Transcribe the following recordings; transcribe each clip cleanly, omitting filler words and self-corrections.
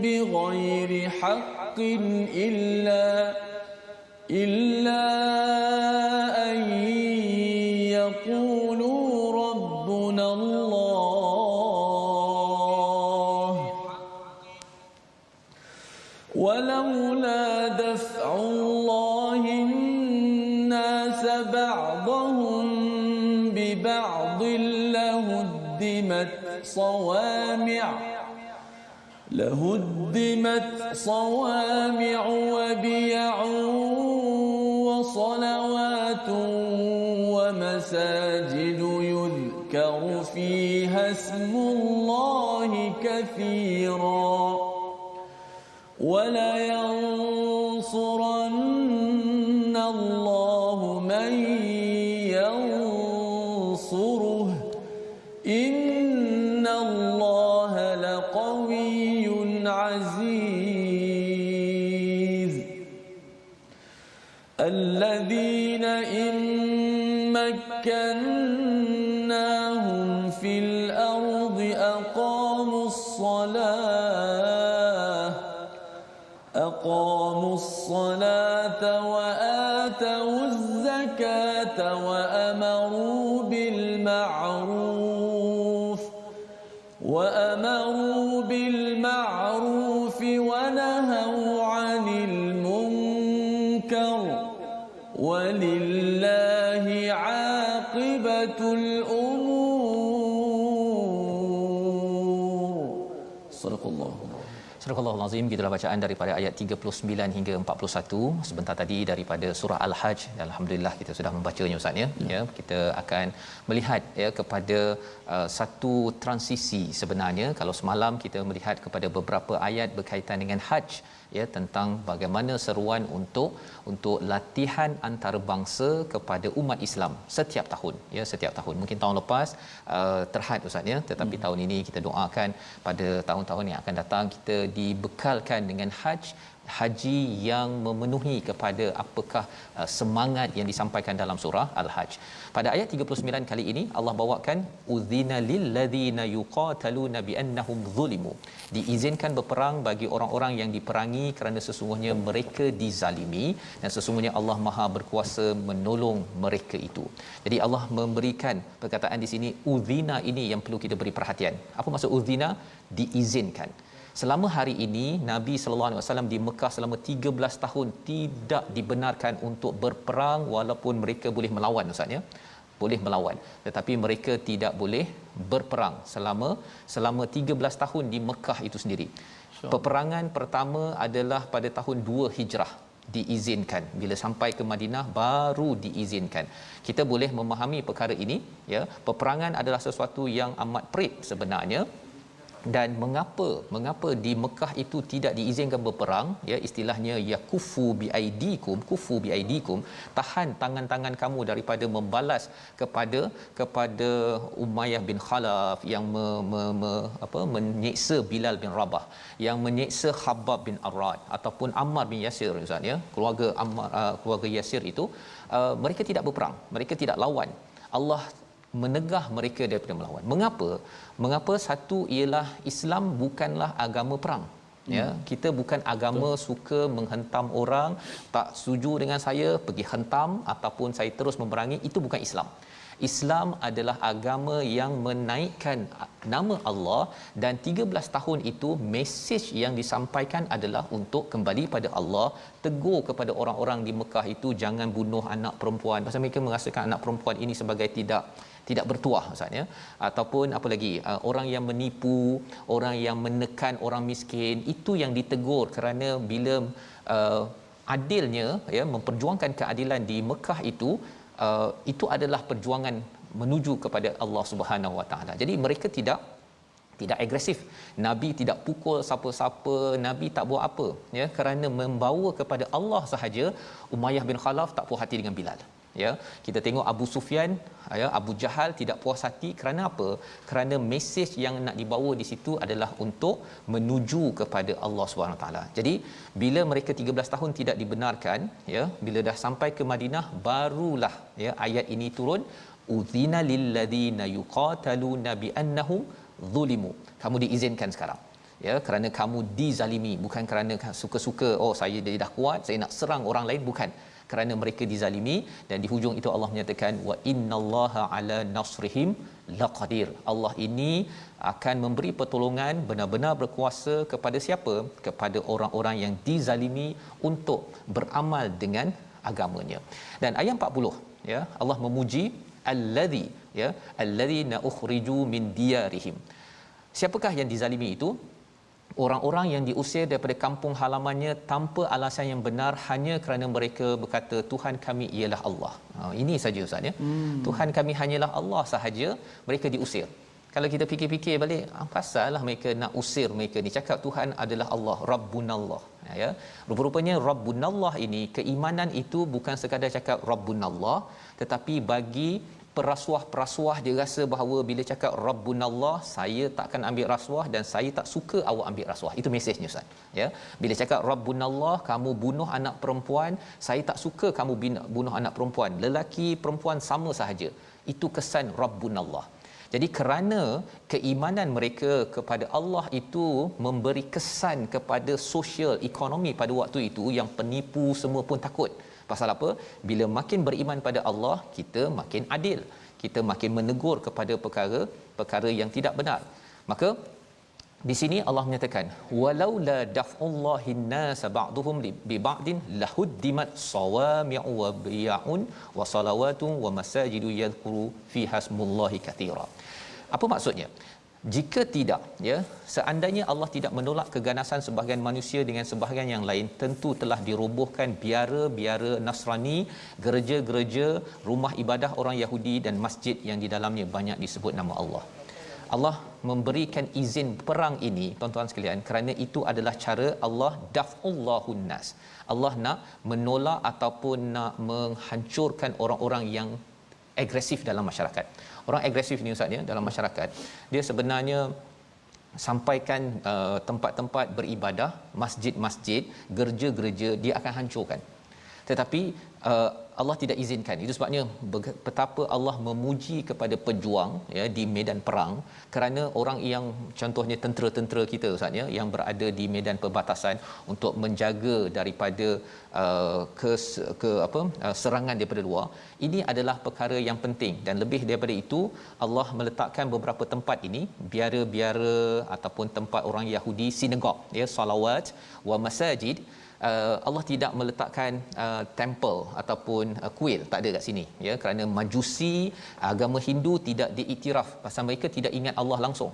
بغير حق إلا أن يقولوا ربنا الله ولولا دفع الله الناس بعضهم ببعض لهدمت صوامع وبيع وصلوات ومساجد يذكر فيها اسم الله كثيرا ولينصرن الله من ينصره إن الله لقوي عزيز الذين إن مكناهم في الأرض أقاموا الصلاة وآتوا الزكاة وأمروا بالمعروف ونهوا عن المنكر ولله عاقبة الأمور. صدق الله. Surah Al-Azim, gitulah bacaan daripada ayat 39 hingga 41 sebentar tadi daripada surah Al-Hajj. Alhamdulillah kita sudah membacanya Ustaz ya. Kita akan melihat ya kepada satu transisi sebenarnya. Kalau semalam kita melihat kepada beberapa ayat berkaitan dengan haji ya, tentang bagaimana seruan untuk latihan antarabangsa kepada umat Islam setiap tahun ya, setiap tahun. Mungkin tahun lepas terhad Ustaz ya, tetapi tahun ini kita doakan pada tahun-tahun yang akan datang kita dibekalkan dengan haji yang memenuhi kepada apakah semangat yang disampaikan dalam surah Al-Hajj. Pada ayat 39 kali ini Allah bawakan udzina lil ladzina yuqataluna bi annahum zulimu. Diizinkan berperang bagi orang-orang yang diperangi kerana sesungguhnya mereka dizalimi dan sesungguhnya Allah Maha berkuasa menolong mereka itu. Jadi Allah memberikan perkataan di sini udzina ini yang perlu kita beri perhatian. Apa maksud udzina? Diizinkan. Selama hari ini Nabi sallallahu alaihi wasallam di Mekah selama 13 tahun tidak dibenarkan untuk berperang walaupun mereka boleh melawan Ustaz ya. Boleh melawan tetapi mereka tidak boleh berperang selama 13 tahun di Mekah itu sendiri. Peperangan pertama adalah pada tahun 2 Hijrah diizinkan. Bila sampai ke Madinah baru diizinkan. Kita boleh memahami perkara ini ya. Peperangan adalah sesuatu yang amat perit sebenarnya. Dan mengapa di Mekah itu tidak diizinkan berperang ya, istilahnya yakufu biaidikum, tahan tangan-tangan kamu daripada membalas kepada Umayyah bin Khalaf yang menyeksa Bilal bin Rabah, yang menyeksa Khabbab bin Arad ataupun Ammar bin Yasir Ustaz ya, keluarga Yasir itu mereka tidak berperang, mereka tidak lawan. Allah menegah mereka daripada melawan. Mengapa? Satu ialah Islam bukanlah agama perang. Ya, kita bukan agama suka menghentam orang, tak setuju dengan saya pergi hentam ataupun saya terus memerangi, itu bukan Islam. Islam adalah agama yang menaikkan nama Allah dan 13 tahun itu mesej yang disampaikan adalah untuk kembali pada Allah, tegur kepada orang-orang di Mekah itu jangan bunuh anak perempuan pasal mereka merasakan anak perempuan ini sebagai tidak bertuah Ustaz ya, ataupun apa lagi orang yang menipu, orang yang menekan orang miskin, itu yang ditegur kerana bila adilnya ya, memperjuangkan keadilan di Mekah itu adalah perjuangan menuju kepada Allah Subhanahu Wa Taala. Jadi mereka tidak agresif. Nabi tidak pukul siapa-siapa, Nabi tak buat apa ya, kerana membawa kepada Allah sahaja. Umayyah bin Khalaf tak puas hati dengan Bilal. Ya, kita tengok Abu Sufyan ya, Abu Jahal tidak puas hati kerana apa? Kerana mesej yang nak dibawa di situ adalah untuk menuju kepada Allah Subhanahu taala. Jadi bila mereka 13 tahun tidak dibenarkan ya, bila dah sampai ke Madinah barulah ya ayat ini turun, udzina lil ladzina yuqataluna bi annahum zulimu. Kamu diizinkan sekarang. ya, kerana kamu dizalimi, bukan kerana suka-suka saya dah kuat, saya nak serang orang lain, bukan, kerana mereka dizalimi. Dan di hujung itu Allah menyatakan wa innallaha ala nasrihim laqadir. Allah ini akan memberi pertolongan, benar-benar berkuasa kepada siapa? Kepada orang-orang yang dizalimi untuk beramal dengan agamanya. Dan ayat 40, ya, Allah memuji allazi, ya, allazina ukhriju min diyarihim. Siapakah yang dizalimi itu? Orang-orang yang diusir daripada kampung halamannya tanpa alasan yang benar, hanya kerana mereka berkata Tuhan kami ialah Allah. Ini saja Ustaz, ya. Tuhan kami hanyalah Allah sahaja, mereka diusir. Kalau kita fikir-fikir balik, pasallah mereka nak usir mereka ni, cakap Tuhan adalah Allah, Rabbunallah, ya. Rupa-rupanya Rabbunallah ini, keimanan itu bukan sekadar cakap Rabbunallah, tetapi bagi perasuah-perasuah dia rasa bahawa bila cakap Rabbunallah, saya takkan ambil rasuah dan saya tak suka awak ambil rasuah. Itu mesejnya Ustaz, ya. Bila cakap Rabbunallah, kamu bunuh anak perempuan, saya tak suka kamu bunuh anak perempuan, lelaki perempuan sama sahaja. Itu kesan Rabbunallah. Jadi kerana keimanan mereka kepada Allah itu memberi kesan kepada sosial ekonomi pada waktu itu yang penipu semua pun takut. Pasal apa? Bila makin beriman pada Allah, kita makin adil, kita makin menegur kepada perkara yang tidak benar. Maka di sini Allah menyatakan walaula daf'ullahin nas ba'dhum bi ba'din lahuddimat sawami'u wa biya'un wa salawatun wa masajidu yadhkuru fiha ismullahi katira. Apa maksudnya? Jika tidak, ya, seandainya Allah tidak menolak keganasan sebahagian manusia dengan sebahagian yang lain, tentu telah dirobohkan biara-biara Nasrani, gereja-gereja, rumah ibadah orang Yahudi dan masjid yang di dalamnya banyak disebut nama Allah. Allah memberikan izin perang ini, tuan-tuan sekalian, kerana itu adalah cara Allah daf'ullahun nas. Allah nak menolak ataupun nak menghancurkan orang-orang yang agresif dalam masyarakat. Orang agresif ni Ustaz, ya, dalam masyarakat, dia sebenarnya sampaikan tempat-tempat beribadah, masjid-masjid, gereja-gereja, dia akan hancurkan. Tetapi Allah tidak izinkan. Itu sebabnya betapa Allah memuji kepada pejuang, ya, di medan perang, kerana orang yang contohnya tentera-tentera kita Ustaz, ya, yang berada di medan perbatasan untuk menjaga daripada serangan daripada luar, ini adalah perkara yang penting. Dan lebih daripada itu, Allah meletakkan beberapa tempat ini, biara-biara ataupun tempat orang Yahudi, sinagog, ya, salawat wa masajid. Allah tidak meletakkan temple ataupun kuil, tak ada kat sini, ya, kerana Majusi, agama Hindu tidak diiktiraf, pasal mereka tidak ingat Allah langsung.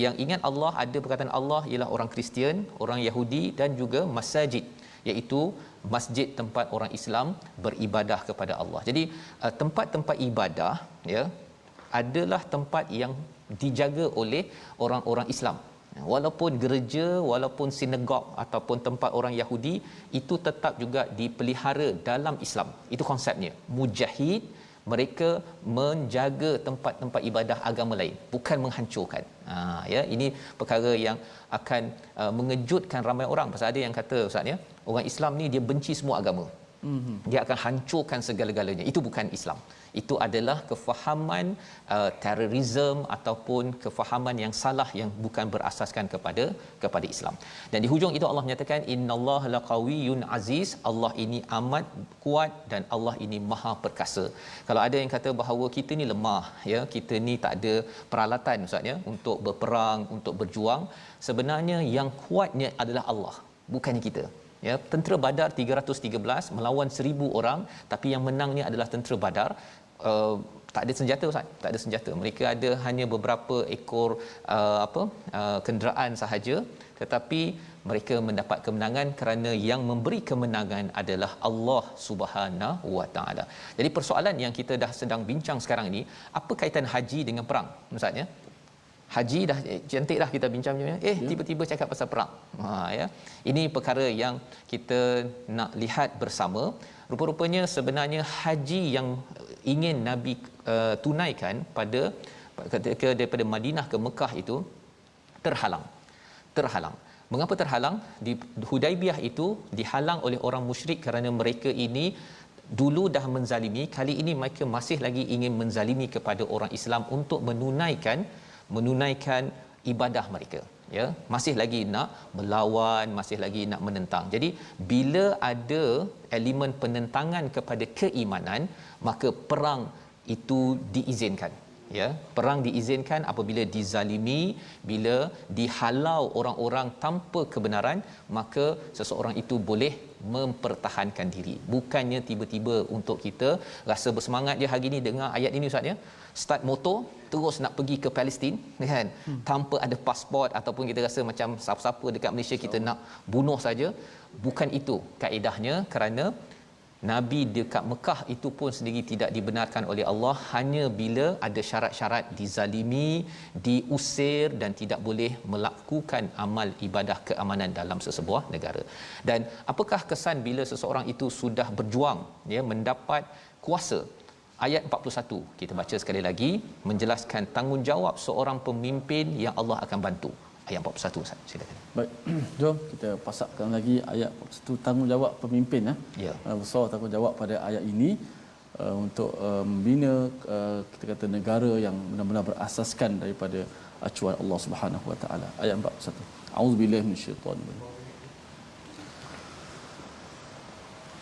Yang ingat Allah, ada perkataan Allah, ialah orang Kristian, orang Yahudi dan juga masajid, iaitu masjid tempat orang Islam beribadah kepada Allah. Jadi tempat-tempat ibadah, ya, adalah tempat yang dijaga oleh orang-orang Islam. Walaupun gereja, walaupun sinagog ataupun tempat orang Yahudi, itu tetap juga dipelihara dalam Islam. Itu konsepnya. Mujahid, mereka menjaga tempat-tempat ibadah agama lain, bukan menghancurkan. Ya, ini perkara yang akan mengejutkan ramai orang. Pasal ada yang kata Ustaz, ya, orang Islam ni dia benci semua agama. Dia akan hancurkan segala-galanya. Itu bukan Islam. Itu adalah kefahaman terorisme ataupun kefahaman yang salah yang bukan berasaskan kepada Islam. Dan di hujung itu Allah menyatakan innallaha laqawiyyun aziz. Allah ini amat kuat dan Allah ini maha perkasa. Kalau ada yang kata bahawa kita ni lemah, ya, kita ni tak ada peralatan Ustaz, ya, untuk berperang, untuk berjuang, sebenarnya yang kuatnya adalah Allah, bukannya kita. Ya, tentera Badar 313 melawan 1000 orang, tapi yang menangnya adalah tentera Badar. Tak ada senjata Ustaz, tak ada senjata. Mereka ada hanya beberapa ekor kenderaan sahaja, tetapi mereka mendapat kemenangan kerana yang memberi kemenangan adalah Allah Subhanahu Wa Taala. Jadi persoalan yang kita dah sedang bincang sekarang ini, apa kaitan haji dengan perang Ustaz, ya? Haji dah cantik dah kita bincang, tiba-tiba cakap pasal perang. Ya. Ini perkara yang kita nak lihat bersama. Rupa-rupanya sebenarnya haji yang ingin Nabi tunaikan pada ketika daripada Madinah ke Mekah itu terhalang. Mengapa terhalang? Di Hudaibiyah itu dihalang oleh orang musyrik kerana mereka ini dulu dah menzalimi, kali ini mereka masih lagi ingin menzalimi kepada orang Islam untuk menunaikan ibadah mereka. ya, masih lagi nak melawan, masih lagi nak menentang. Jadi bila ada elemen penentangan kepada keimanan, maka perang itu diizinkan. Ya, perang diizinkan apabila dizalimi, bila dihalau orang-orang tanpa kebenaran, maka seseorang itu boleh mempertahankan diri. Bukannya tiba-tiba untuk kita rasa bersemangat je hari ni dengar ayat ini ustaz ya, start motor terus nak pergi ke Palestin kan, tanpa ada pasport, ataupun kita rasa macam siapa-siapa dekat Malaysia kita nak bunuh saja. Bukan itu kaedahnya, kerana Nabi dekat Mekah itu pun sendiri tidak dibenarkan oleh Allah hanya bila ada syarat-syarat dizalimi, diusir dan tidak boleh melakukan amal ibadah keamanan dalam sesebuah negara. Dan apakah kesan bila seseorang itu sudah berjuang ya mendapat kuasa? Ayat 41 kita baca sekali lagi menjelaskan tanggungjawab seorang pemimpin yang Allah akan bantu. Ayat 41 Ustaz, silakan. Baik, jom kita pasakkan lagi ayat 41, tanggungjawab pemimpin Ya. Besar tanggungjawab pada ayat ini untuk membina kita kata negara yang benar-benar berasaskan daripada acuan Allah Subhanahu Wa Taala. Ayat 41. Auzubillahi minasyaitanir rajim.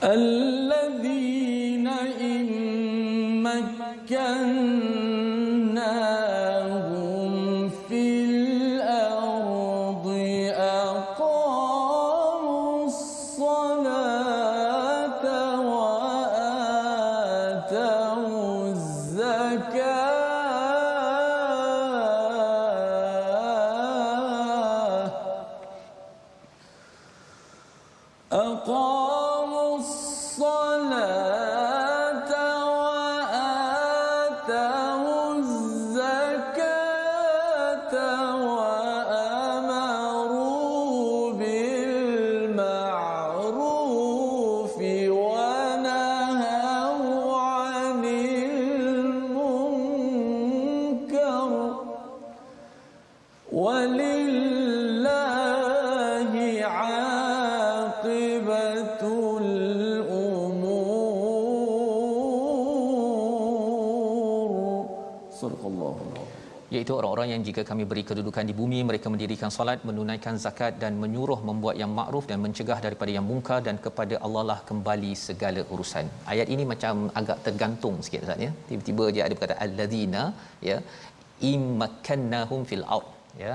الذين إن مكناهم في الأرض أقاموا الصلاة وآتوا الزكاة أقاموا الصلاة وآتوا الزكاة وأمروا بالمعروف ونهوا عن المنكر ولله عاقبة الأمور. صدق الله العظيم. Iaitu orang-orang yang jika kami beri kedudukan di bumi, mereka mendirikan solat, menunaikan zakat dan menyuruh membuat yang makruf dan mencegah daripada yang mungkar, dan kepada Allah lah kembali segala urusan. Ayat ini macam agak tergantung sikit Ustaz ya. Tiba-tiba dia ada perkataan alladzina ya immakannahum fil ard ya.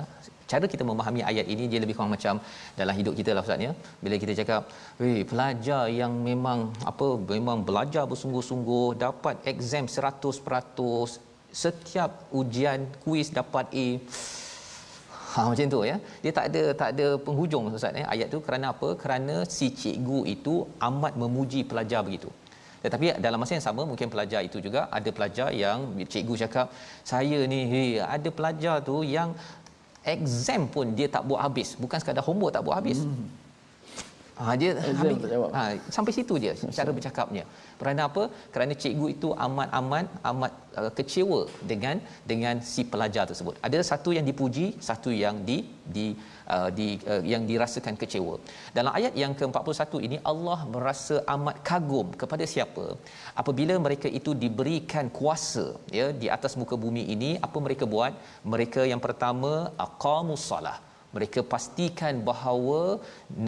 Cara kita memahami ayat ini dia lebih kurang macam dalam hidup kita lah Ustaz ya. Bila kita cakap, pelajar yang memang belajar bersungguh-sungguh, dapat exam 100%, setiap ujian kuis dapat A. Macam tu ya. Dia tak ada penghujung Ustaz ya ayat tu. Kerana apa? Kerana si cikgu itu amat memuji pelajar begitu. Tetapi dalam masa yang sama mungkin pelajar itu juga ada pelajar yang cikgu cakap, saya ni ada pelajar tu yang exam pun dia tak buat habis, bukan sekadar homework tak buat habis. Dia Exam tak jawab. sampai situ je cara bercakapnya. Kerana apa? Kerana cikgu itu amat kecewa dengan si pelajar tersebut. Ada satu yang dipuji, satu yang yang dirasakan kecewa. Dalam ayat yang ke-41 ini Allah merasa amat kagum kepada siapa? Apabila mereka itu diberikan kuasa ya di atas muka bumi ini, apa mereka buat? Mereka yang pertama aqamus salah. Mereka pastikan bahawa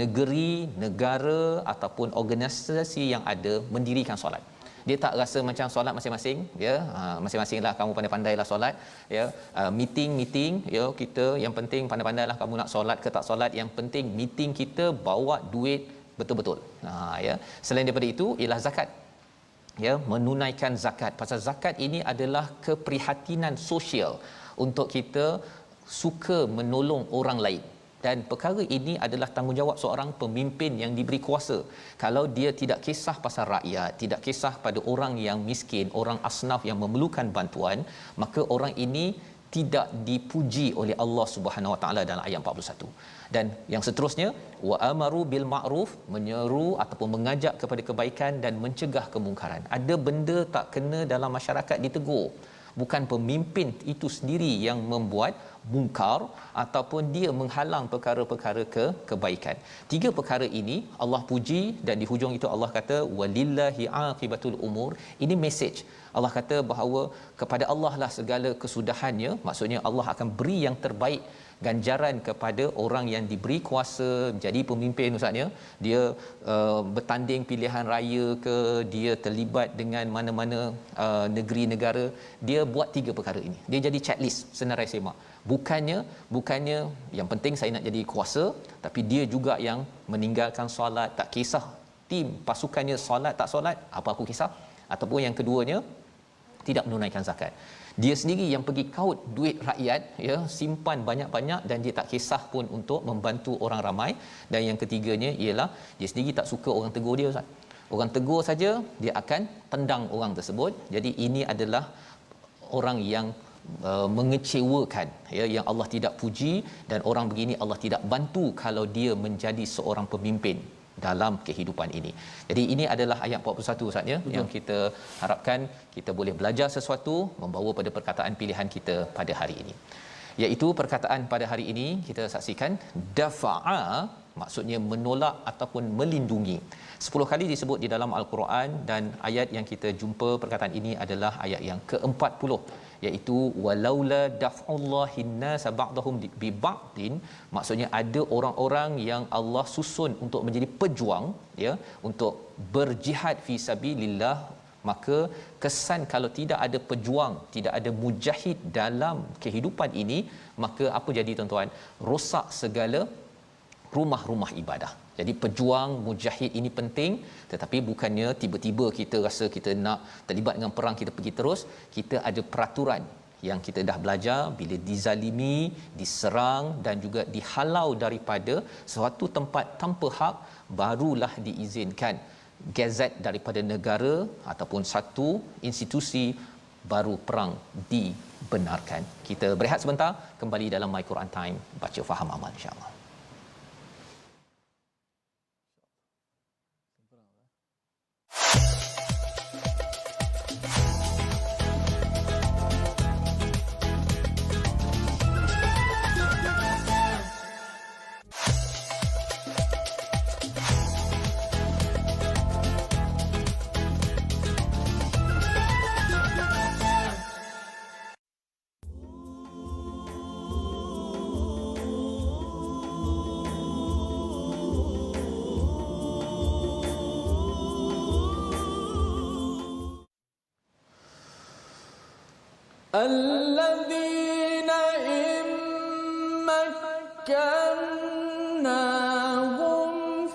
negeri, negara ataupun organisasi yang ada mendirikan solat. Dia tak rasa macam solat masing-masing ya, masing-masinglah kamu pandai-pandailah solat ya, meeting ya, kita yang penting pandai-pandailah kamu nak solat ke tak solat, yang penting meeting kita bawa duit betul-betul. Ya, selain daripada itu ialah zakat ya, menunaikan zakat. Pasal zakat ini adalah keprihatinan sosial untuk kita suka menolong orang lain, dan perkara ini adalah tanggungjawab seorang pemimpin yang diberi kuasa. Kalau dia tidak kisah pasal rakyat, tidak kisah pada orang yang miskin, orang asnaf yang memerlukan bantuan, maka orang ini tidak dipuji oleh Allah Subhanahu Wa Taala dalam ayat 41. Dan yang seterusnya, wa amaru bil ma'ruf, menyeru ataupun mengajak kepada kebaikan dan mencegah kemungkaran. Ada benda tak kena dalam masyarakat ditegur. Bukan pemimpin itu sendiri yang membuat mungkar ataupun dia menghalang perkara-perkara kebaikan. Tiga perkara ini Allah puji, dan di hujung itu Allah kata walillahi aqibatul umur. Ini message Allah kata bahawa kepada Allah lah segala kesudahannya, maksudnya Allah akan beri yang terbaik ganjaran kepada orang yang diberi kuasa menjadi pemimpin. Ustaznya dia bertanding pilihan raya ke, dia terlibat dengan mana-mana negeri negara, dia buat 3 perkara ini. Dia jadi checklist senarai semak. Bukannya yang penting saya nak jadi kuasa, tapi dia juga yang meninggalkan solat, tak kisah tim pasukannya solat tak solat, apa aku kisah. Ataupun yang keduanya, tidak menunaikan zakat. Dia sendiri yang pergi kaut duit rakyat, ya, simpan banyak-banyak dan dia tak kisah pun untuk membantu orang ramai. Dan yang ketiganya ialah dia sendiri tak suka orang tegur dia, Ustaz. Orang tegur saja dia akan tendang orang tersebut. Jadi ini adalah orang yang mengecewakan, ya, yang Allah tidak puji, dan orang begini Allah tidak bantu kalau dia menjadi seorang pemimpin dalam kehidupan ini. Jadi ini adalah ayat 41 Ustaz, ya, yang kita harapkan kita boleh belajar sesuatu membawa pada perkataan pilihan kita pada hari ini. Iaitu perkataan pada hari ini kita saksikan dafa'a, maksudnya menolak ataupun melindungi. 10 kali disebut di dalam Al-Quran, dan ayat yang kita jumpa perkataan ini adalah ayat yang ke-40, iaitu walaula daf'ullahi an-nas ba'dahum bi ba'din, maksudnya ada orang-orang yang Allah susun untuk menjadi pejuang, ya, untuk berjihad fi sabilillah. Maka kesan kalau tidak ada pejuang, tidak ada mujahid dalam kehidupan ini, maka apa jadi tuan-tuan? Rosak segala rumah-rumah ibadah. Jadi pejuang, mujahid ini penting, tetapi bukannya tiba-tiba kita rasa kita nak terlibat dengan perang kita pergi terus. Kita ada peraturan yang kita dah belajar. Bila dizalimi, diserang dan juga dihalau daripada suatu tempat tanpa hak, barulah diizinkan gazet daripada negara ataupun satu institusi, baru perang dibenarkan. Kita berehat sebentar, kembali dalam My Quran Time, baca faham amal insya-Allah. الذين إن مكناهم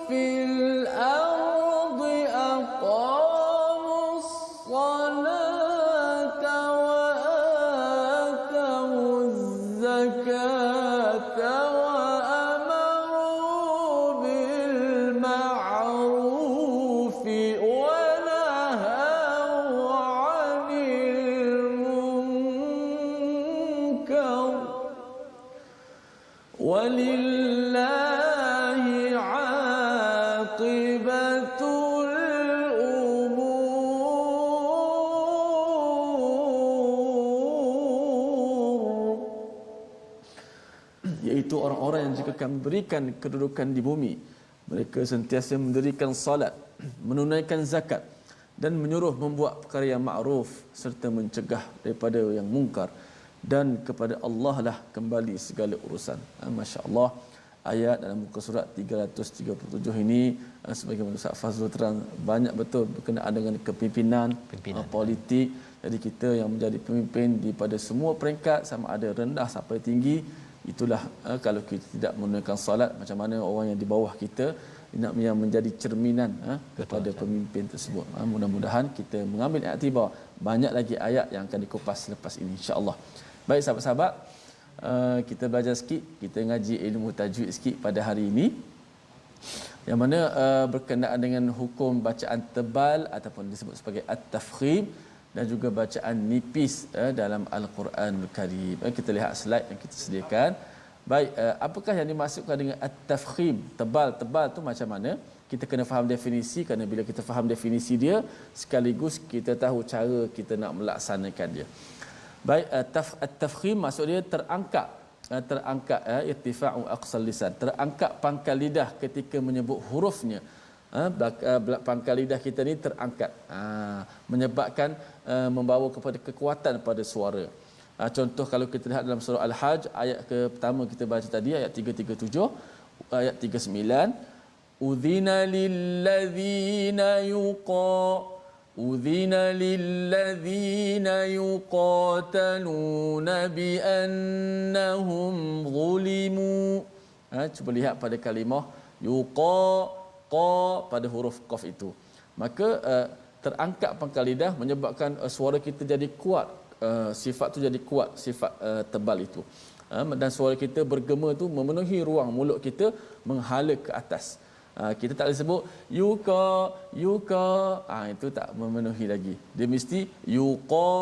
في الأرض أقاموا الصلاة وآتوا الزكاة وأمروا بالمعروف ونهوا عن المنكر ولله عاقبة الأمور. Iaitu orang-orang yang jika kami berikan kedudukan di bumi, mereka sentiasa mendirikan salat, menunaikan zakat dan menyuruh membuat perkara yang ma'ruf serta mencegah daripada yang mungkar, dan kepada Allah lah kembali segala urusan. Masya-Allah, ayat dalam muka surat 337 ini sebagaimana Ustaz Fazrul terang, banyak betul berkenaan dengan kepimpinan. Politik. Jadi kita yang menjadi pemimpin daripada semua peringkat, sama ada rendah sampai tinggi, itulah kalau kita tidak menunaikan salat, macam mana orang yang di bawah kita nak yang menjadi cerminan kepada pemimpin tersebut. Mudah-mudahan kita mengambil iktibar. Banyak lagi ayat yang akan dikupas selepas ini insya-Allah. Baik sahabat-sahabat, kita belajar sikit, kita ngaji ilmu tajwid sikit pada hari ini, yang mana berkenaan dengan hukum bacaan tebal ataupun disebut sebagai at-tafkhim, dan juga bacaan nipis dalam Al-Quranul Karim. Kita lihat slide yang kita sediakan. Baik, apakah yang dimaksudkan dengan at-tafkhim? Tebal tu macam mana? Kita kena faham definisi, kerana bila kita faham definisi dia, sekaligus kita tahu cara kita nak melaksanakan dia. Baik, at-tafkhim maksud dia terangkat irtifa'u aqsal lisan, terangkat pangkal lidah ketika menyebut hurufnya. pangkal lidah kita ni terangkat, menyebabkan membawa kepada kekuatan pada suara. Contoh kalau kita lihat dalam surah Al-Hajj ayat ke pertama kita baca tadi ayat 337, ayat 39, udhina lillazina yuqataluna bi annahum zulimu. Cuba lihat pada kalimah qa pada huruf qaf itu, maka terangkat pangkal lidah menyebabkan suara kita jadi kuat, sifat tu jadi kuat, sifat tebal itu, dan suara kita bergema tu memenuhi ruang mulut kita menghala ke atas. Kita tak boleh sebut yuqa, itu tak memenuhi lagi. Dia mesti yuqa,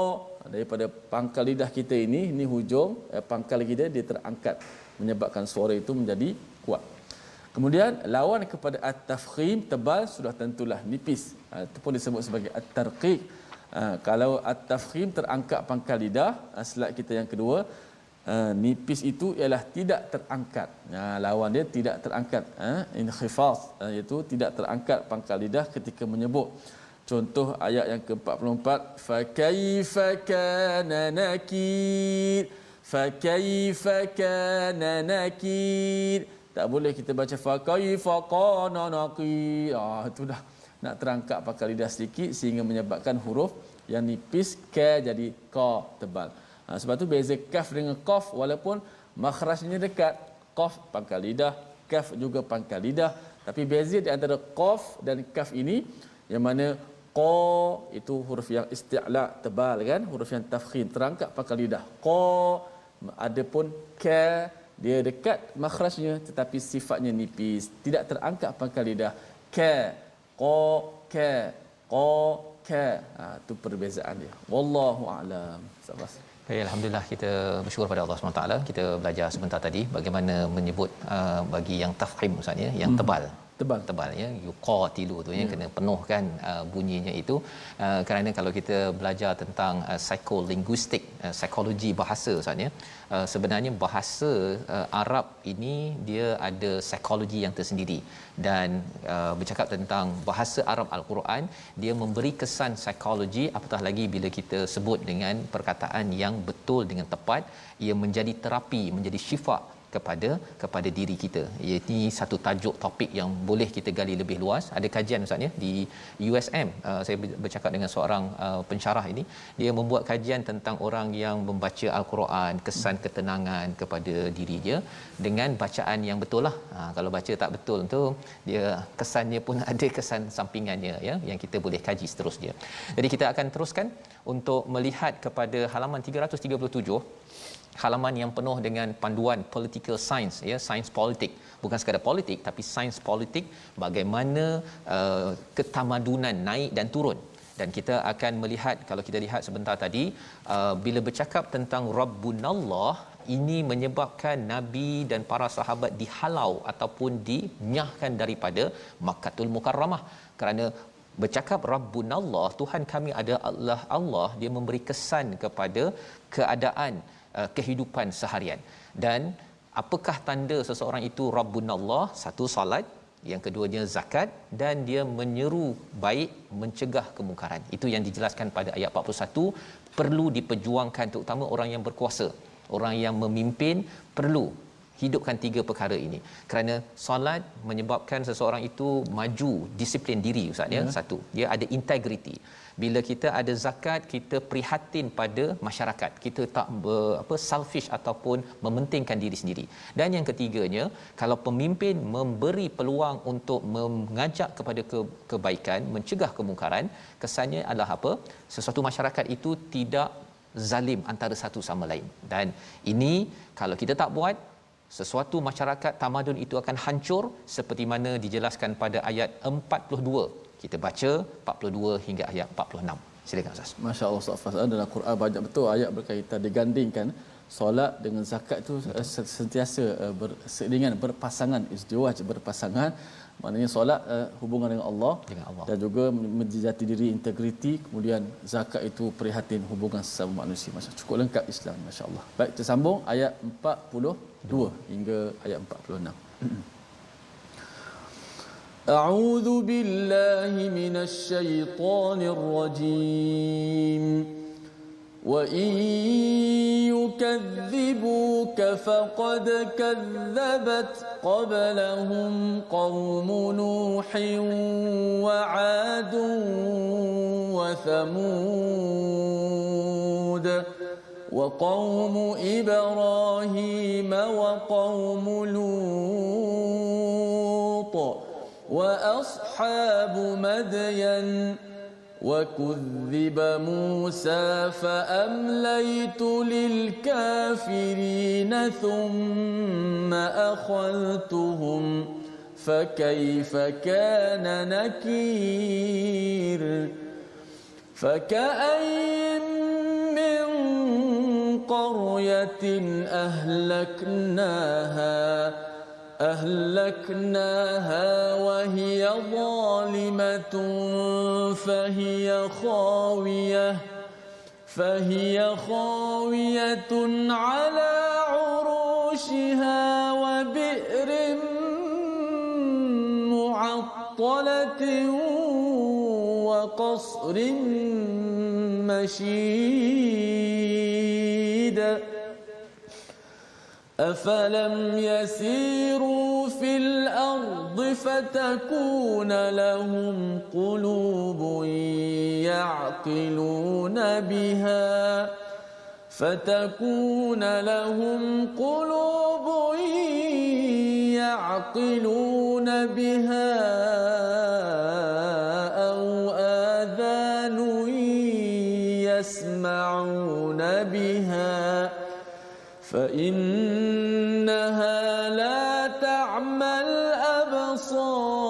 daripada pangkal lidah kita ini hujung pangkal kita dia terangkat, menyebabkan suara itu menjadi kuat. Kemudian lawan kepada at-tafkhim, tebal, sudah tentulah nipis. Itu pun disebut sebagai at-tarqiq. Kalau at-tafkhim terangkat pangkal lidah, slide kita yang kedua, nipis itu ialah tidak terangkat. Lawan dia tidak terangkat, inkhifaz, iaitu tidak terangkat pangkal lidah ketika menyebut. Contoh ayat yang ke-44, fa kaifa kana nakir, fa kaifa kana nakir. Tak boleh kita baca fa kaifa kana nakir. Itu dah nak terangkat pangkal lidah sedikit sehingga menyebabkan huruf yang nipis ka jadi qa tebal. Sebab tu beza kaf dengan qaf, walaupun makhrajnya dekat, qaf pangkal lidah, kaf juga pangkal lidah, tapi beza di antara qaf dan kaf ini yang mana qa itu huruf yang isti'la tebal kan, huruf yang tafkhim terangkat pangkal lidah. Qa adapun ka dia dekat makhrajnya tetapi sifatnya nipis, tidak terangkat pangkal lidah. Ka qa ka qa ka, itu perbezaan dia. Wallahu a'lam. Sabar. Baik, alhamdulillah, kita bersyukur pada Allah SWT. Kita belajar sebentar tadi bagaimana menyebut bagi yang tafkhim Ustaz ya, yang tebal ya, yuqatilu tu yang kena penuhkan bunyinya itu, kerana kalau kita belajar tentang psikolinguistik, psikologi bahasa Ustaz ya, sebenarnya bahasa Arab ini dia ada psikologi yang tersendiri, dan bercakap tentang bahasa Arab Al-Quran, dia memberi kesan psikologi, apatah lagi bila kita sebut dengan perkataan yang betul dengan tepat, ia menjadi terapi, menjadi syifa kepada diri kita. Ini satu tajuk topik yang boleh kita gali lebih luas. Ada kajian Ustaz ya di USM, saya bercakap dengan seorang pensyarah ini, dia membuat kajian tentang orang yang membaca Al-Quran, kesan ketenangan kepada diri dia dengan bacaan yang betul lah. Kalau baca tak betul tu dia kesannya pun ada kesan sampingannya ya, yang kita boleh kaji seterusnya. Jadi kita akan teruskan untuk melihat kepada halaman 337, halaman yang penuh dengan panduan political science ya, sains politik, bukan sekadar politik tapi sains politik, bagaimana ketamadunan naik dan turun. Dan kita akan melihat, kalau kita lihat sebentar tadi, bila bercakap tentang Rabbunallah, ini menyebabkan Nabi dan para sahabat dihalau ataupun dinyahkan daripada Makkahul Mukarramah, kerana bercakap Rabbunallah, Tuhan kami adalah Allah, dia memberi kesan kepada keadaan kehidupan seharian. Dan apakah tanda seseorang itu Rabbunallah? Satu, salat, yang keduanya zakat, dan dia menyeru baik, mencegah kemungkaran. Itu yang dijelaskan pada ayat 41, perlu diperjuangkan, terutama orang yang berkuasa, orang yang memimpin perlu hidupkan tiga perkara ini, kerana solat menyebabkan seseorang itu maju disiplin diri Ustaz ya. Satu, dia ada integriti. Bila kita ada zakat, kita prihatin pada masyarakat, kita tak selfish ataupun mementingkan diri sendiri. Dan yang ketiganya, kalau pemimpin memberi peluang untuk mengajak kepada kebaikan, mencegah kemungkaran, kesannya adalah apa? Sesuatu masyarakat itu tidak zalim antara satu sama lain. Dan ini kalau kita tak buat, sesuatu masyarakat tamadun itu akan hancur, seperti mana dijelaskan pada ayat 42. Kita baca 42 hingga ayat 46. Silakan Ustaz. Masya-Allah Ustaz. Dalam Quran banyak betul ayat berkaitan, digandingkan solat dengan zakat itu sentiasa berseiringan, berpasangan, izdiwaj, berpasangan. Maknanya solat hubungan dengan Allah, dan juga menjati diri, integriti. Kemudian zakat itu prihatin hubungan sesama manusia. Cukup lengkap Islam, masya-Allah. Baik, kita sambung ayat 42 hingga ayat 46. أعوذ بالله من الشيطان الرجيم وإن يكذبوك فقد كذبت قبلهم قوم نوح وعاد وثمود وقوم إبراهيم وقوم لوط وأصحاب مدين وكذب موسى فأمليت للكافرين ثم أخذتهم فكيف كان نكير فكأين من قرية أهلكناها وهي ظالمة فهي خاوية على عروشها وبئر معطلة وقصر مشيد أفلم يسيروا في الأرض فتكون لهم قلوب يعقلون بها أو آذان يسمعون بها فإنها لا تعمى الأبصار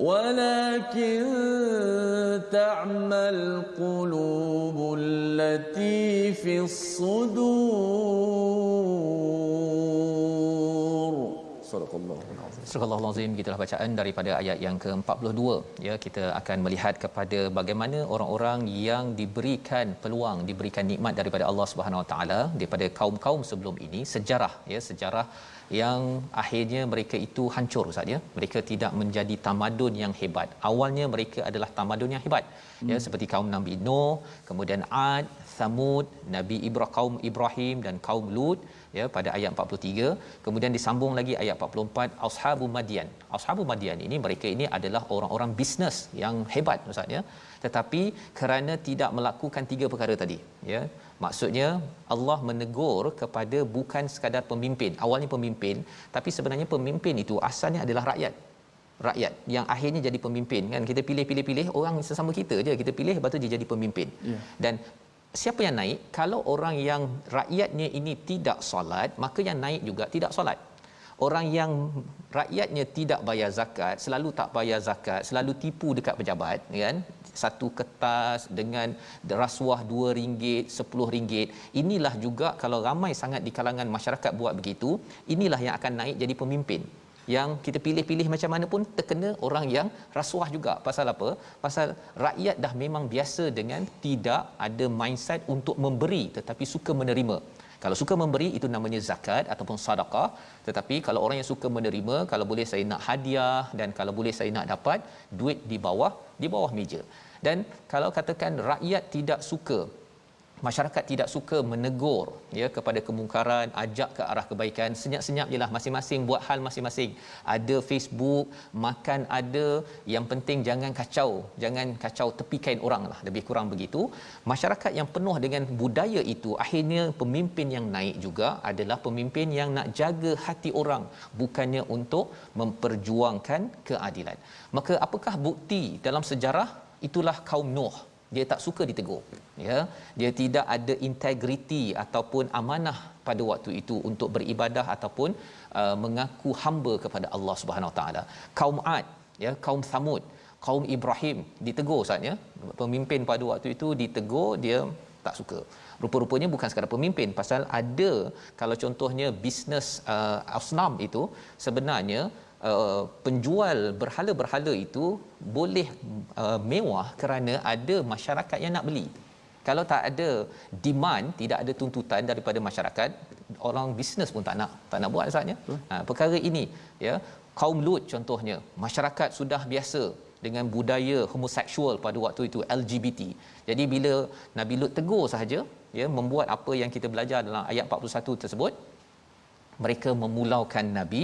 ولكن تعمى القلوب التي في الصدور. Sadaqallahu Surah Al-Azim, gitulah bacaan daripada ayat yang ke-42. Ya, kita akan melihat kepada bagaimana orang-orang yang diberikan peluang, diberikan nikmat daripada Allah Subhanahu Wa Taala daripada kaum-kaum sebelum ini, sejarah yang akhirnya mereka itu hancur, Ustaz ya. Mereka tidak menjadi tamadun yang hebat. Awalnya mereka adalah tamadun yang hebat. Ya, seperti kaum Nabi Nuh, kemudian Ad, Thamud, Nabi kaum Ibrahim dan kaum Lut, ya, pada ayat 43. Kemudian disambung lagi ayat 44, Ashabu Madian. Ashabu Madian ini, mereka ini adalah orang-orang bisnes yang hebat, Ustaz ya. Tetapi kerana tidak melakukan tiga perkara tadi, ya. Maksudnya Allah menegur kepada bukan sekadar pemimpin. Awalnya pemimpin, tapi sebenarnya pemimpin itu asalnya adalah rakyat yang akhirnya jadi pemimpin, kan. Kita pilih orang sesama kita je, kita pilih, lepas tu dia jadi pemimpin. Dan siapa yang naik? Kalau orang yang rakyatnya ini tidak solat, maka yang naik juga tidak solat. Orang yang rakyatnya tidak bayar zakat, selalu tak bayar zakat, selalu tipu dekat pejabat, kan, satu kertas dengan rasuah RM2, RM10, inilah juga kalau ramai sangat di kalangan masyarakat buat begitu, inilah yang akan naik jadi pemimpin. Yang kita pilih macam mana pun terkena orang yang rasuah juga. Pasal apa? Pasal rakyat dah memang biasa dengan tidak ada mindset untuk memberi, tetapi suka menerima. Kalau suka memberi itu namanya zakat ataupun sedekah, tetapi kalau orang yang suka menerima, kalau boleh saya nak hadiah, dan kalau boleh saya nak dapat duit di bawah meja. Dan kalau katakan rakyat tidak suka, masyarakat tidak suka menegur, ya, kepada kemungkaran, ajak ke arah kebaikan, senyap-senyap jelah, masing-masing buat hal masing-masing. Ada Facebook, makan ada, yang penting jangan kacau tepi kain orang lah, lebih kurang begitu. Masyarakat yang penuh dengan budaya itu, akhirnya pemimpin yang naik juga adalah pemimpin yang nak jaga hati orang, bukannya untuk memperjuangkan keadilan. Maka apakah bukti dalam sejarah? Itulah kaum Nuh. Dia tak suka ditegur, ya, dia tidak ada integriti ataupun amanah pada waktu itu untuk beribadah ataupun mengaku hamba kepada Allah Subhanahu Wa Taala. Kaum Ad, ya, kaum Thamud, kaum Ibrahim ditegur, Ustaz ya. Pemimpin pada waktu itu ditegur, dia tak suka. Rupa-rupanya bukan sekadar pemimpin, pasal ada, kalau contohnya bisnes asnam itu sebenarnya penjual berhala-berhala itu boleh mewah kerana ada masyarakat yang nak beli. Kalau tak ada demand, tidak ada tuntutan daripada masyarakat, orang bisnes pun tak nak buat saatnya. Perkara ini ya, kaum Lut contohnya, masyarakat sudah biasa dengan budaya homoseksual pada waktu itu, LGBT. Jadi bila Nabi Lut tegur sahaja ya, membuat apa yang kita belajar dalam ayat 41 tersebut, mereka memulaukan Nabi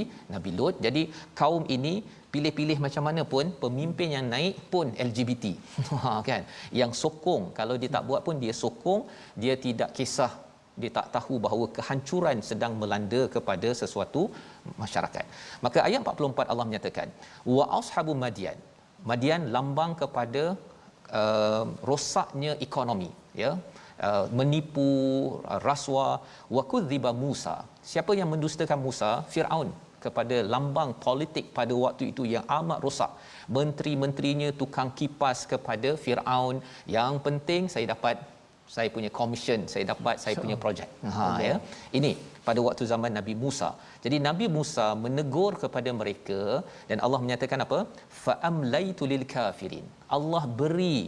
Lut. Jadi kaum ini pilih-pilih macam mana pun, pemimpin yang naik pun LGBT. Kan, yang sokong, kalau dia tak buat pun dia sokong, dia tidak kisah, dia tak tahu bahawa kehancuran sedang melanda kepada sesuatu masyarakat. Maka ayat 44 Allah menyatakan wa ashabu Madian lambang kepada rosaknya ekonomi ya, menipu, rasuah. Wa kudziba Musa, siapa yang mendustakan Musa? Firaun, kepada lambang politik pada waktu itu yang amat rosak. Menteri-menterinya tukang kipas kepada Firaun, yang penting saya punya commission, saya punya projek. Ya. Ini pada waktu zaman Nabi Musa. Jadi Nabi Musa menegur kepada mereka dan Allah menyatakan apa? Fa amlaitu lil kafirin. Allah beri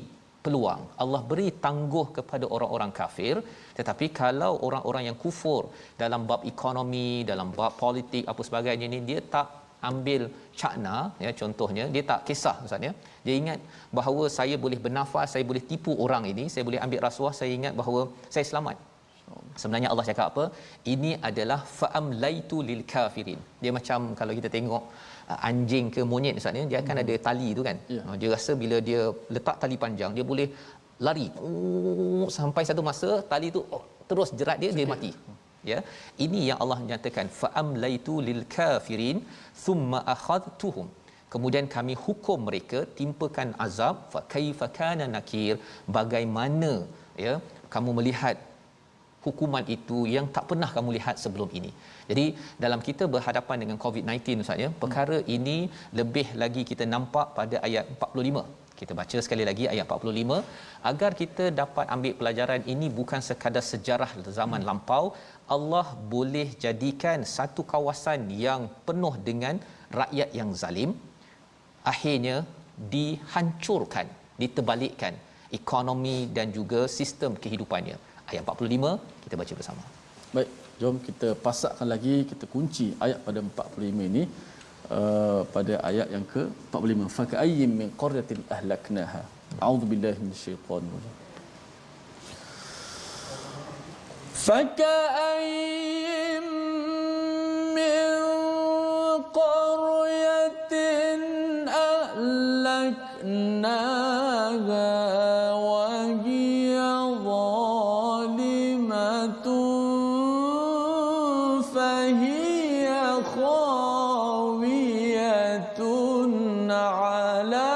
peluang, Allah beri tangguh kepada orang-orang kafir. Tetapi kalau orang-orang yang kufur dalam bab ekonomi, dalam bab politik apa sebagainya ni, dia tak ambil cakna ya, contohnya dia tak kisah ustaz ya. Dia ingat bahawa saya boleh bernafas, saya boleh tipu orang ini, saya boleh ambil rasuah, saya ingat bahawa saya selamat. Sebenarnya Allah cakap apa? Ini adalah fa'amlaitu lil kafirin. Dia macam kalau kita tengok anjing ke monyet ustaz ni, dia akan ada tali tu kan. Dia rasa bila dia letak tali panjang, dia boleh lari sampai satu masa tali tu terus jerat dia mati. Ya, ini yang Allah nyatakan fa'amlaitu lil kafirin thumma akhadtuhum, kemudian kami hukum mereka, timpakan azab. Fa kaifa kana nakir, bagaimana ya kamu melihat hukuman itu yang tak pernah kamu lihat sebelum ini. Jadi dalam kita berhadapan dengan COVID-19 ustaz ya, perkara ini lebih lagi kita nampak pada ayat 45. Kita baca sekali lagi ayat 45 agar kita dapat ambil pelajaran. Ini bukan sekadar sejarah zaman lampau. Allah boleh jadikan satu kawasan yang penuh dengan rakyat yang zalim, akhirnya dihancurkan, diterbalikkan ekonomi dan juga sistem kehidupannya. Ayat 45 kita baca bersama. Baik, jom kita pasakkan lagi, kita kunci ayat pada 45 ini pada ayat yang ke-45. Fa ka'ayyim min qaryatin ahlaknaha. A'udzubillahi minasyaitonir rajim. Fa ka'ayyim min qaryatin ahlaknaha wa hiya zalimatun fa hiya khawiyatun ala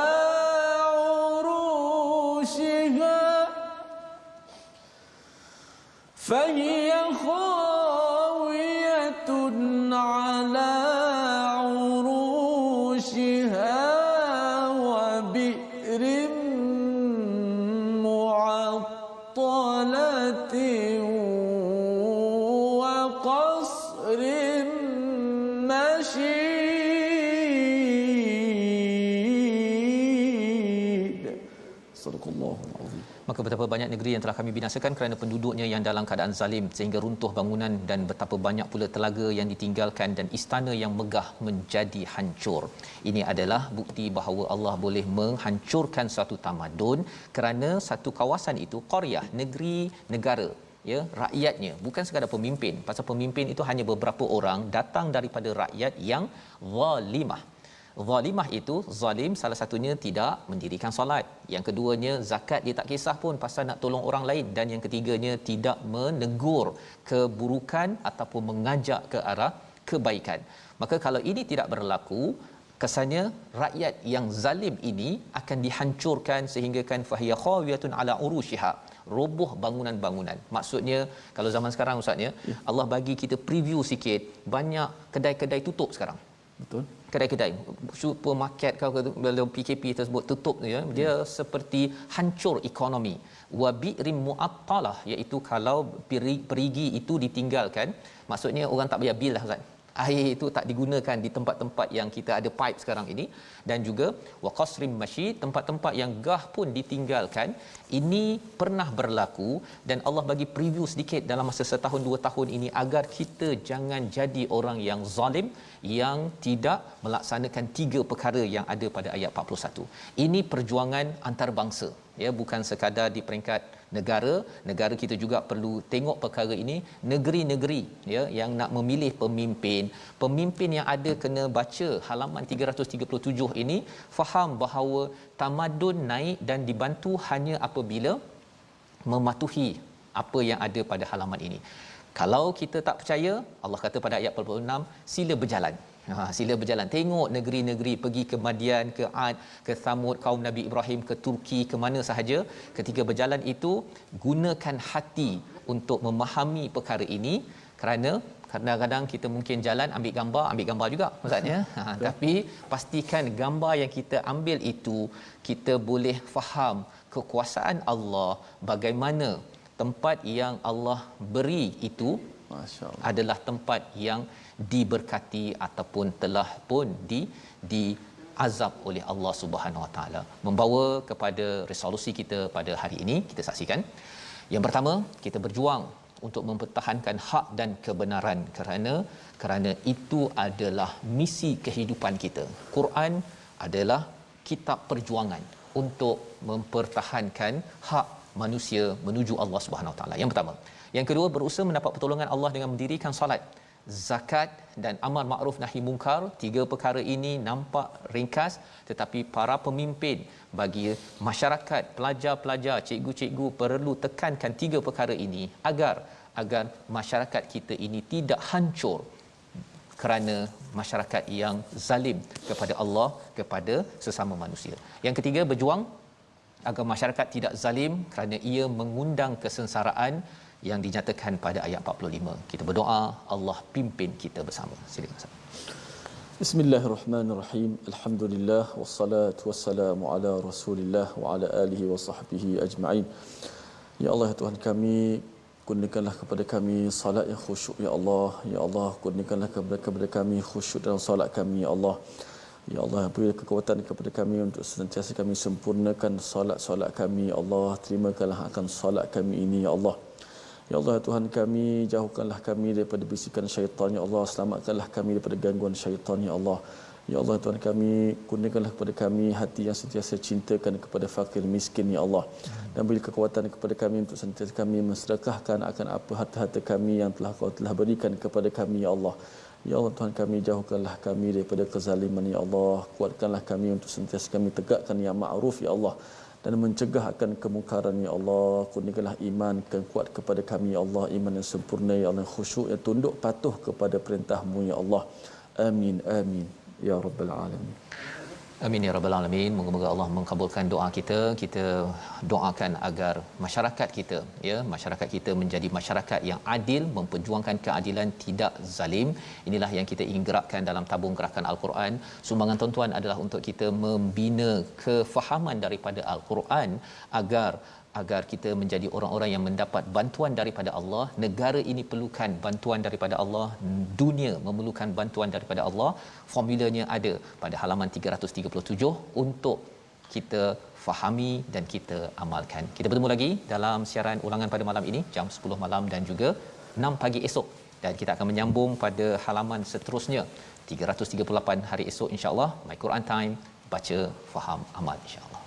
urushiha فهي خاوية على عروشها وبئر معطلة وقصر مشيد. صدق الله العظيم. Maka betapa banyak negeri yang telah kami binasakan kerana penduduknya yang dalam keadaan zalim, sehingga runtuh bangunan, dan betapa banyak pula telaga yang ditinggalkan dan istana yang megah menjadi hancur. Ini adalah bukti bahawa Allah boleh menghancurkan suatu tamadun kerana satu kawasan itu qaryah, negeri, negara ya, rakyatnya bukan sekadar pemimpin. Pasal pemimpin itu hanya beberapa orang datang daripada rakyat yang zalimah. Zalimah itu, zalim salah satunya tidak mendirikan solat, yang keduanya zakat dia tak kisah pun pasal nak tolong orang lain, dan yang ketiganya tidak menegur keburukan ataupun mengajak ke arah kebaikan. Maka kalau ini tidak berlaku, kesannya rakyat yang zalim ini akan dihancurkan sehingga kan fahiya khawiyatun ala urushiha, roboh bangunan-bangunan. Maksudnya kalau zaman sekarang ustaz ya, Allah bagi kita preview sikit, banyak kedai-kedai tutup sekarang. Betul. Kedai-kedai supermarket kalau PKP tersebut tutup ya, dia seperti hancur ekonomi. Wa bi'rim mu'attalah, iaitu kalau perigi itu ditinggalkan, maksudnya orang tak bayar bil lah ustaz. air itu tak digunakan di tempat-tempat yang kita ada pipe sekarang ini, dan juga wa qasrim masyid, tempat-tempat yang gah pun ditinggalkan. Ini pernah berlaku dan Allah bagi preview sedikit dalam masa setahun 2 tahun ini agar kita jangan jadi orang yang zalim, yang tidak melaksanakan 3 perkara yang ada pada ayat 41. Ini perjuangan antarabangsa, ya, bukan sekadar di peringkat negara kita juga perlu tengok perkara ini. Negeri-negeri, ya, yang nak memilih pemimpin yang ada kena baca halaman 337 ini, faham bahawa tamadun naik dan dibantu hanya apabila mematuhi apa yang ada pada halaman ini. Kalau kita tak percaya, Allah kata pada ayat 46, sila berjalan. Sila berjalan, tengok negeri-negeri, pergi ke Madian, ke Ad, ke Thamud, kaum Nabi Ibrahim, ke Turki, ke mana sahaja. Ketika berjalan itu, gunakan hati untuk memahami perkara ini, kerana kadang-kadang kita mungkin jalan ambil gambar juga maksudnya. Tapi pastikan gambar yang kita ambil itu, kita boleh faham kekuasaan Allah, bagaimana tempat yang Allah beri itu adalah tempat yang diberkati ataupun telah pun di azab oleh Allah Subhanahu Wa Taala. Membawa kepada resolusi kita pada hari ini, kita saksikan. Yang pertama, kita berjuang untuk mempertahankan hak dan kebenaran, kerana itu adalah misi kehidupan kita. Quran adalah kitab perjuangan untuk mempertahankan hak manusia menuju Allah Subhanahu Wa Taala. Yang pertama. Yang kedua, berusaha mendapat pertolongan Allah dengan mendirikan solat, zakat dan amar makruf nahi mungkar. 3 perkara ini nampak ringkas, tetapi para pemimpin bagi masyarakat, pelajar-pelajar, cikgu-cikgu perlu tekankan 3 perkara ini agar masyarakat kita ini tidak hancur kerana masyarakat yang zalim kepada Allah, kepada sesama manusia. Yang ketiga, berjuang agar masyarakat tidak zalim kerana ia mengundang kesengsaraan yang dinyatakan pada ayat 45. Kita berdoa Allah pimpin kita bersama. Silakan. Bismillahirrahmanirrahim. Alhamdulillah wassalatu wassalamu ala Rasulillah wa ala alihi wa sahbihi ajma'in. Ya Allah, Tuhan kami, kurniakanlah kepada kami salat yang khusyuk ya Allah. Ya Allah, kurniakanlah kepada kami khusyuk dalam salat kami ya Allah. Ya Allah, beri kekuatan kepada kami untuk senantiasa kami sempurnakan solat-solat kami ya Allah. Terimakanlah akan solat kami ini ya Allah. Ya Allah, Tuhan kami, jauhkanlah kami daripada bisikan syaitan ya Allah. Selamatkanlah kami daripada gangguan syaitan ya Allah. Ya Allah, Tuhan kami, kurniakanlah kepada kami hati yang sentiasa cintakan kepada fakir miskin ya Allah. Dan beri kekuatan kepada kami untuk sentiasa kami mensedekahkan akan apa harta-harta kami yang Kau telah berikan kepada kami ya Allah. Ya Allah, Tuhan kami, jauhkanlah kami daripada kezaliman ya Allah. Kuatkanlah kami untuk sentiasa kami tegakkan yang ma'ruf ya Allah, dan mencegah akan kemungkaran ya Allah. Kurniakanlah iman yang kuat kepada kami ya Allah, iman yang sempurna ya Allah, khusyuk yang tunduk patuh kepada perintah-Mu ya Allah. Amin amin ya rabbal alamin. Amin ya rabbal alamin. Moga-moga Allah mengabulkan doa kita. Kita doakan agar masyarakat kita, ya, masyarakat kita menjadi masyarakat yang adil, memperjuangkan keadilan, tidak zalim. Inilah yang kita ingin gerakkan dalam tabung gerakan Al-Quran. Sumbangan tuan-tuan adalah untuk kita membina kefahaman daripada Al-Quran agar kita menjadi orang-orang yang mendapat bantuan daripada Allah. Negara ini perlukan bantuan daripada Allah, dunia memerlukan bantuan daripada Allah. Formulanya ada pada halaman 337 untuk kita fahami dan kita amalkan. Kita bertemu lagi dalam siaran ulangan pada malam ini jam 10 malam dan juga 6 pagi esok, dan kita akan menyambung pada halaman seterusnya 338 hari esok insya-Allah. My Quran Time, baca, faham, amal insya-Allah.